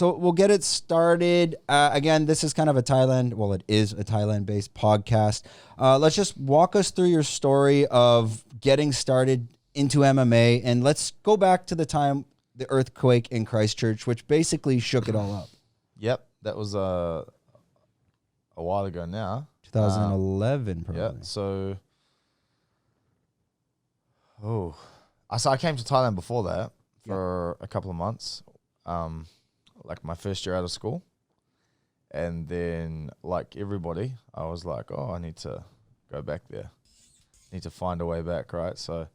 So we'll get it started. Again, this is kind of a Thailand, well, it is a Thailand-based podcast. Let's just walk us through your story of getting started into MMA, and let's go back to the time, the earthquake in Christchurch, which basically shook it all up. Yep, that was a while ago now. 2011, probably. Yeah, so... Oh, I came to Thailand before that for a couple of months, like my first year out of school. And then, like everybody, I was like, oh, I need to go back there. Need to find a way back, right? So,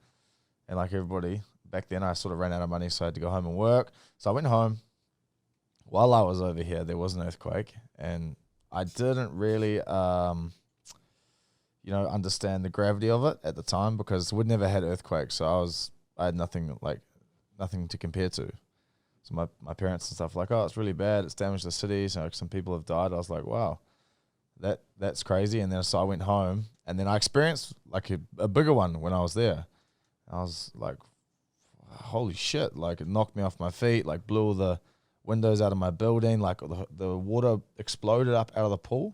and like everybody, back then I sort of ran out of money, so I had to go home and work. So I went home. While I was over here, there was an earthquake, and I didn't really, understand the gravity of it at the time because we'd never had earthquakes. So I had nothing to compare to. So my parents and stuff like, oh, it's really bad. It's damaged the cities. Some people have died. I was like, wow, that's crazy. And then so I went home, and then I experienced like a bigger one when I was there. I was like, holy shit! Like it knocked me off my feet. Like blew all the windows out of my building. Like the water exploded up out of the pool.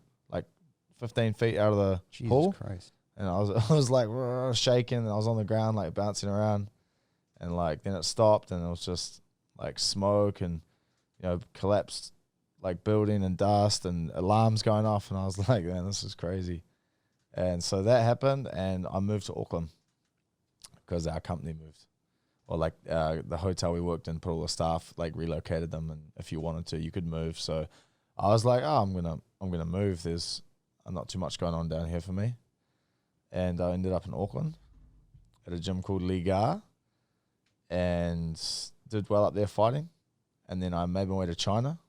15 feet out of the pool. Jesus Christ. And I was like shaking, and I was on the ground like bouncing around, and like then it stopped, and it was just like smoke and collapsed like building and dust and alarms going off, and I was like, man, this is crazy. And so that happened, and I moved to Auckland because our company moved, or like the hotel we worked in put all the staff like relocated them, and if you wanted to, you could move. So I was like, oh, I'm gonna move. There's not too much going on down here for me. And I ended up in Auckland at a gym called Liga and did well up there fighting. And then I made my way to China